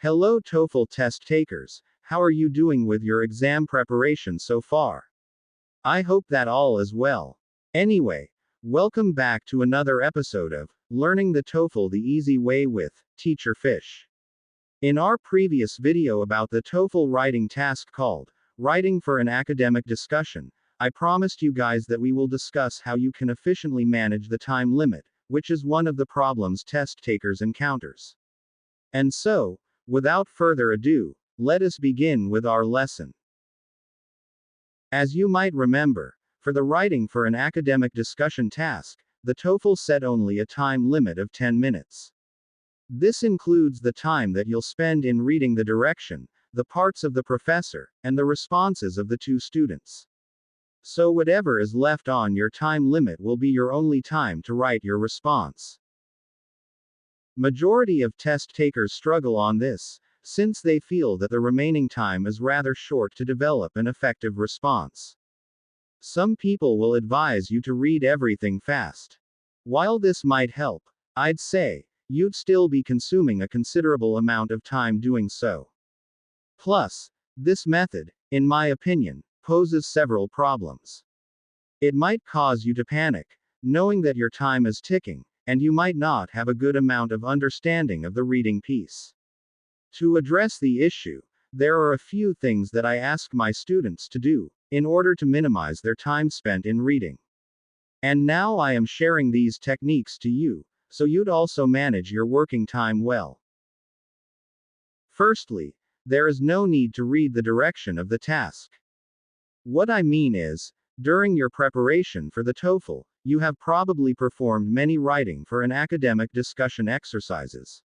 Hello TOEFL test takers, how are you doing with your exam preparation so far? I hope that all is well. Anyway, welcome back to another episode of Learning the TOEFL the Easy Way with Teacher Fish. In our previous video about the TOEFL writing task called Writing for an Academic Discussion, I promised you guys that we will discuss how you can efficiently manage the time limit, which is one of the problems test takers encounters. And so, without further ado, let us begin with our lesson. As you might remember, for the writing for an academic discussion task, the TOEFL set only a time limit of 10 minutes. This includes the time that you'll spend in reading the direction, the parts of the professor, and the responses of the two students. So whatever is left on your time limit will be your only time to write your response. Majority of test takers struggle on this, since they feel that the remaining time is rather short to develop an effective response. Some people will advise you to read everything fast. While this might help, I'd say, you'd still be consuming a considerable amount of time doing so. Plus, this method, in my opinion, poses several problems. It might cause you to panic, knowing that your time is ticking, and you might not have a good amount of understanding of the reading piece. To address the issue, there are a few things that I ask my students to do, in order to minimize their time spent in reading. And now I am sharing these techniques to you, so you'd also manage your working time well. Firstly, there is no need to read the direction of the task. What I mean is, during your preparation for the TOEFL, you have probably performed many writing for an academic discussion exercises.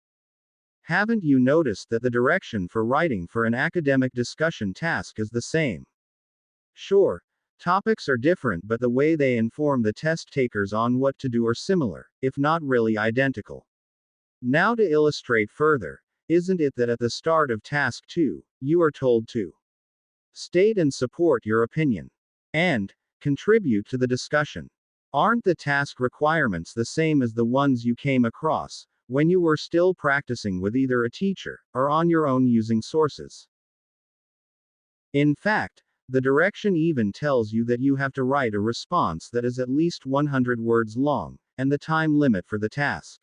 Haven't you noticed that the direction for writing for an academic discussion task is the same? Sure, topics are different, but the way they inform the test takers on what to do are similar, if not really identical. Now to illustrate further, isn't it that at the start of task 2, you are told to state and support your opinion, and contribute to the discussion? Aren't the task requirements the same as the ones you came across when you were still practicing with either a teacher or on your own using sources? In fact, the direction even tells you that you have to write a response that is at least 100 words long, and the time limit for the task.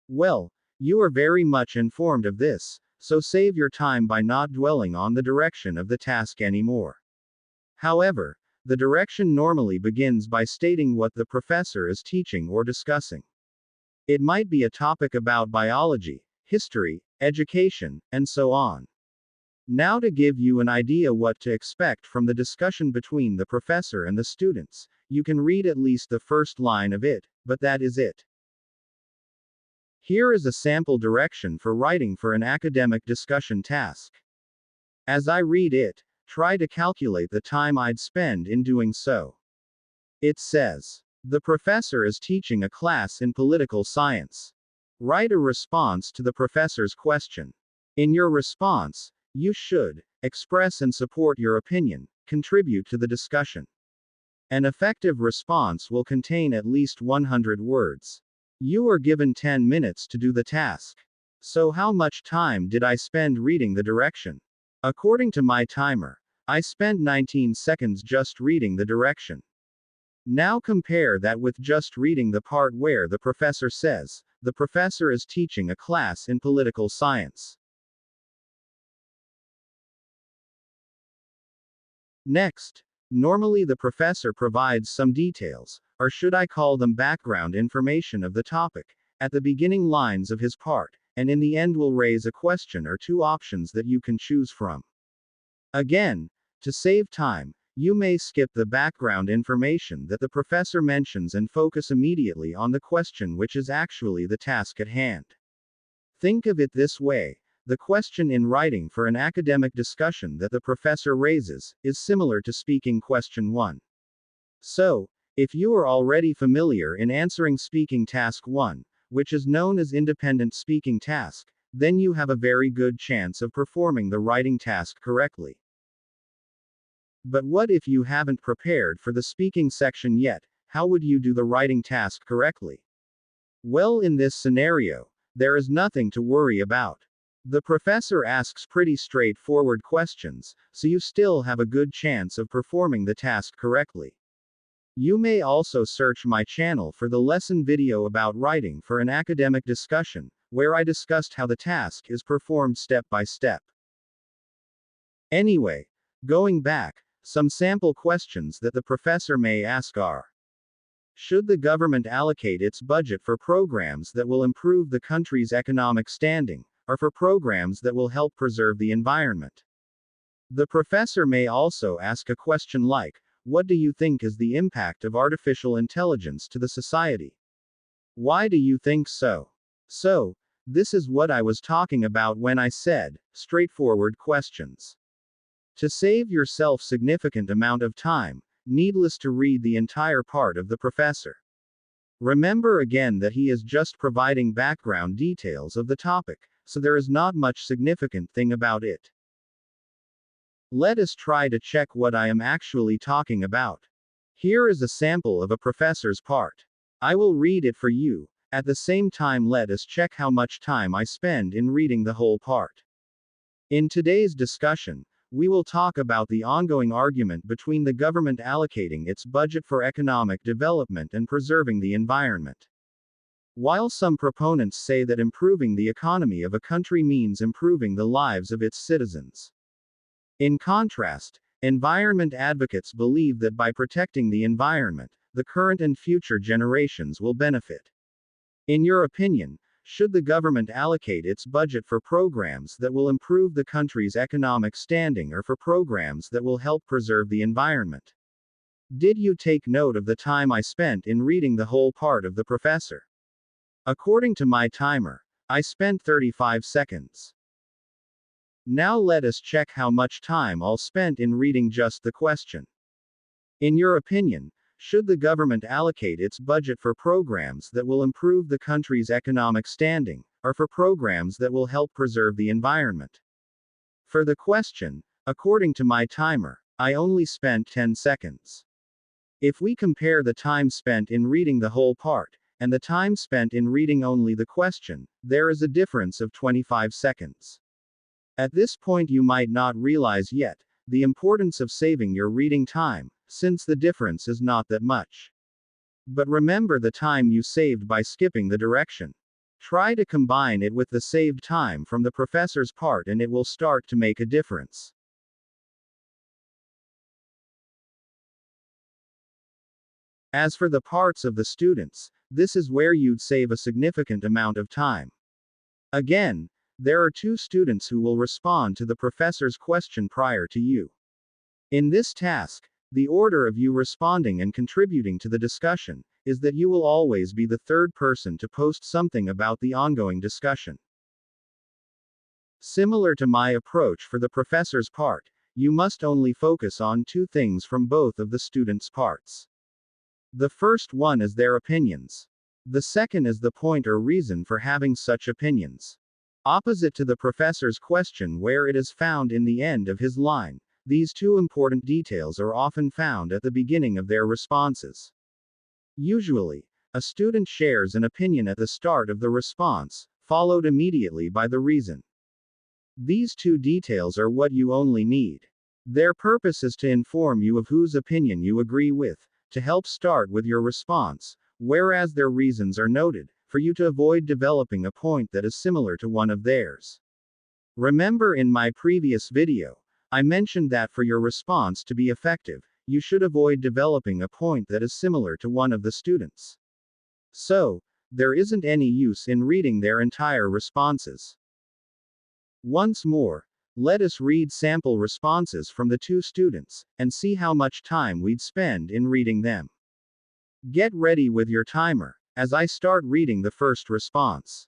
Well, you are very much informed of this, so save your time by not dwelling on the direction of the task anymore. However, the direction normally begins by stating what the professor is teaching or discussing. It might be a topic about biology, history, education, and so on. Now to give you an idea what to expect from the discussion between the professor and the students, you can read at least the first line of it, but that is it. Here is a sample direction for writing for an academic discussion task. As I read it, try to calculate the time I'd spend in doing so. It says, the professor is teaching a class in political science. Write a response to the professor's question. In your response, you should express and support your opinion, contribute to the discussion. An effective response will contain at least 100 words. You are given 10 minutes to do the task. So how much time did I spend reading the direction? According to my timer, I spent 19 seconds just reading the direction. Now compare that with just reading the part where the professor says, the professor is teaching a class in political science. Next, normally the professor provides some details, or should I call them background information of the topic, at the beginning lines of his part, and in the end will raise a question or two options that you can choose from. Again, to save time, you may skip the background information that the professor mentions and focus immediately on the question, which is actually the task at hand. Think of it this way. The question in writing for an academic discussion that the professor raises is similar to speaking question 1. So, if you are already familiar in answering speaking task 1, which is known as independent speaking task, then you have a very good chance of performing the writing task correctly. But what if you haven't prepared for the speaking section yet? How would you do the writing task correctly? Well, in this scenario, there is nothing to worry about. The professor asks pretty straightforward questions, so you still have a good chance of performing the task correctly. You may also search my channel for the lesson video about writing for an academic discussion, where I discussed how the task is performed step by step. Anyway, going back, some sample questions that the professor may ask are: should the government allocate its budget for programs that will improve the country's economic standing, or for programs that will help preserve the environment? The professor may also ask a question like, what do you think is the impact of artificial intelligence to the society? Why do you think so? So, this is what I was talking about when I said, straightforward questions. To save yourself significant amount of time, needless to read the entire part of the professor. Remember again that he is just providing background details of the topic, so there is not much significant thing about it. Let us try to check what I am actually talking about. Here is a sample of a professor's part. I will read it for you. At the same time, let us check how much time I spend in reading the whole part. In today's discussion, we will talk about the ongoing argument between the government allocating its budget for economic development and preserving the environment. While some proponents say that improving the economy of a country means improving the lives of its citizens. In contrast, environment advocates believe that by protecting the environment, the current and future generations will benefit. In your opinion, should the government allocate its budget for programs that will improve the country's economic standing or for programs that will help preserve the environment? Did you take note of the time I spent in reading the whole part of the professor? According to my timer, I spent 35 seconds. Now let us check how much time I'll spent in reading just the question. In your opinion, should the government allocate its budget for programs that will improve the country's economic standing, or for programs that will help preserve the environment? For the question, according to my timer, I only spent 10 seconds. If we compare the time spent in reading the whole part, and the time spent in reading only the question, there is a difference of 25 seconds. At this point you might not realize yet the importance of saving your reading time, since the difference is not that much. But remember the time you saved by skipping the direction. Try to combine it with the saved time from the professor's part and it will start to make a difference. As for the parts of the students, this is where you'd save a significant amount of time. Again, there are two students who will respond to the professor's question prior to you. In this task, the order of you responding and contributing to the discussion is that you will always be the third person to post something about the ongoing discussion. Similar to my approach for the professor's part, you must only focus on two things from both of the students' parts. The first one is their opinions. The second is the point or reason for having such opinions. Opposite to the professor's question where it is found in the end of his line, these two important details are often found at the beginning of their responses. Usually, a student shares an opinion at the start of the response, followed immediately by the reason. These two details are what you only need. Their purpose is to inform you of whose opinion you agree with, to help start with your response, whereas their reasons are noted, for you to avoid developing a point that is similar to one of theirs. Remember in my previous video, I mentioned that for your response to be effective, you should avoid developing a point that is similar to one of the students. So, there isn't any use in reading their entire responses. Once more, let us read sample responses from the two students, and see how much time we'd spend in reading them. Get ready with your timer, as I start reading the first response.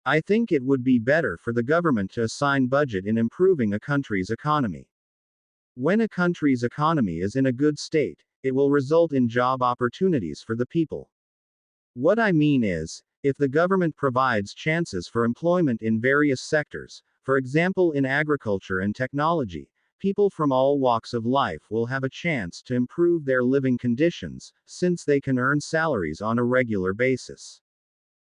I think it would be better for the government to assign budget in improving a country's economy. When a country's economy is in a good state, it will result in job opportunities for the people. What I mean is, if the government provides chances for employment in various sectors, for example in agriculture and technology, people from all walks of life will have a chance to improve their living conditions, since they can earn salaries on a regular basis.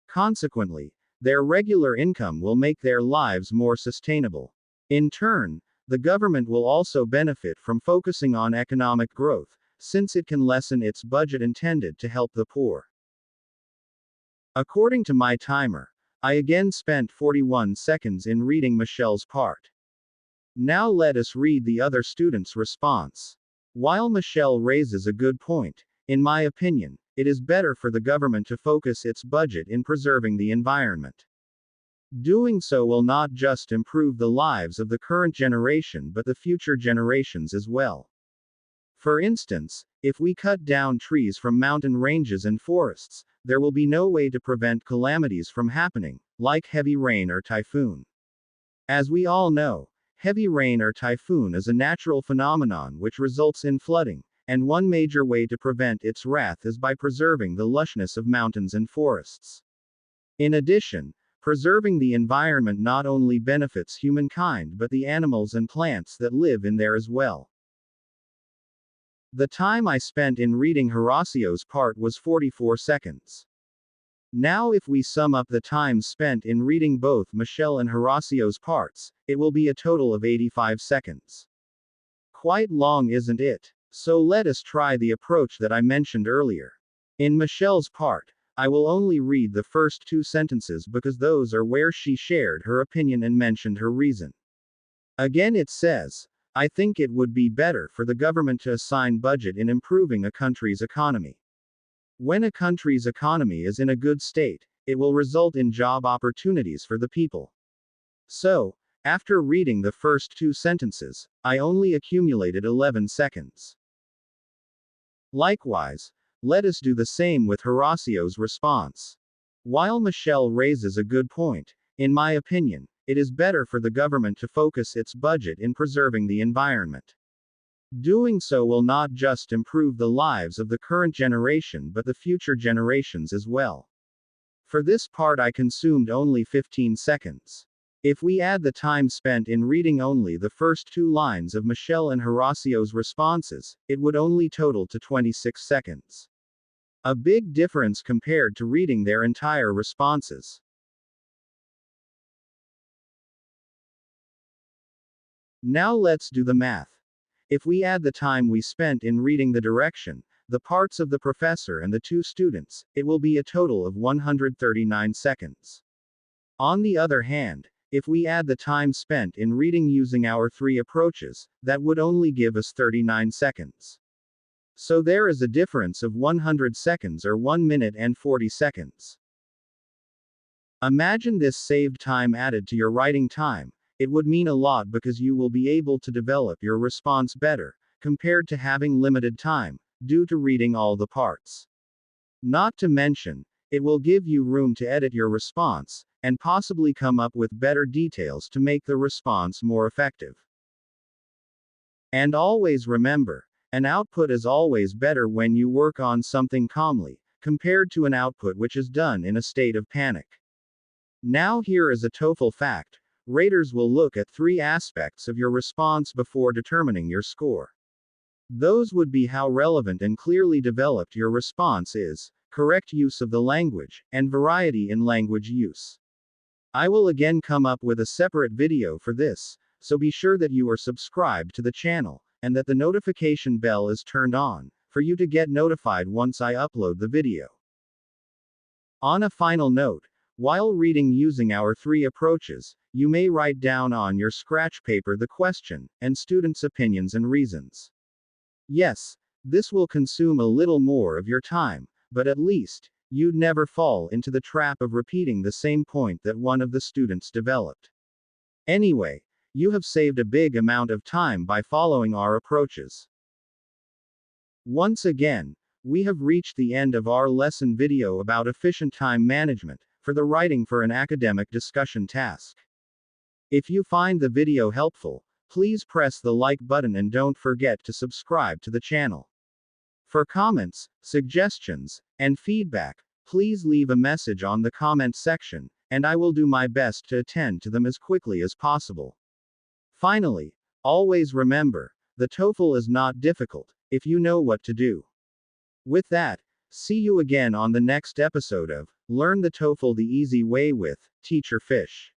Consequently, Their regular income will make their lives more sustainable. In turn, the government will also benefit from focusing on economic growth, since it can lessen its budget intended to help the poor. According to my timer, I again spent 41 seconds in reading Michelle's part. Now let us read the other student's response. While Michelle raises a good point, in my opinion, it is better for the government to focus its budget in preserving the environment. Doing so will not just improve the lives of the current generation but the future generations as well. For instance, if we cut down trees from mountain ranges and forests, there will be no way to prevent calamities from happening, like heavy rain or typhoon. As we all know, heavy rain or typhoon is a natural phenomenon which results in flooding, and one major way to prevent its wrath is by preserving the lushness of mountains and forests. In addition, preserving the environment not only benefits humankind but the animals and plants that live in there as well. The time I spent in reading Horacio's part was 44 seconds. Now if we sum up the time spent in reading both Michelle and Horacio's parts, it will be a total of 85 seconds. Quite long, isn't it? So let us try the approach that I mentioned earlier. In Michelle's part, I will only read the first 2 sentences because those are where she shared her opinion and mentioned her reason. Again it says, I think it would be better for the government to assign budget in improving a country's economy. When a country's economy is in a good state, it will result in job opportunities for the people. So, after reading the first 2 sentences, I only accumulated 11 seconds. Likewise, let us do the same with Horacio's response. While Michelle raises a good point, in my opinion, it is better for the government to focus its budget in preserving the environment. Doing so will not just improve the lives of the current generation but the future generations as well. For this part I consumed only 15 seconds. If we add the time spent in reading only the first 2 lines of Michelle and Horacio's responses, it would only total to 26 seconds. A big difference compared to reading their entire responses. Now let's do the math. If we add the time we spent in reading the direction, the parts of the professor and the 2 students, it will be a total of 139 seconds. On the other hand, if we add the time spent in reading using our 3 approaches, that would only give us 39 seconds. So there is a difference of 100 seconds or 1 minute and 40 seconds. Imagine this saved time added to your writing time. It would mean a lot because you will be able to develop your response better, compared to having limited time, due to reading all the parts. Not to mention, it will give you room to edit your response, and possibly come up with better details to make the response more effective. And always remember, an output is always better when you work on something calmly, compared to an output which is done in a state of panic. Now here is a TOEFL fact. Raters will look at 3 aspects of your response before determining your score. Those would be how relevant and clearly developed your response is, correct use of the language, and variety in language use. I will again come up with a separate video for this, so be sure that you are subscribed to the channel, and that the notification bell is turned on, for you to get notified once I upload the video. On a final note, while reading using our 3 approaches, you may write down on your scratch paper the question, and students' opinions and reasons. Yes, this will consume a little more of your time, but at least, you'd never fall into the trap of repeating the same point that one of the students developed. Anyway, you have saved a big amount of time by following our approaches. Once again, we have reached the end of our lesson video about efficient time management, for the writing for an academic discussion task. If you find the video helpful, please press the like button and don't forget to subscribe to the channel. For comments, suggestions, and feedback, please leave a message on the comment section, and I will do my best to attend to them as quickly as possible. Finally, always remember, the TOEFL is not difficult, if you know what to do. With that, see you again on the next episode of Learn the TOEFL the easy way with Teacher Fish.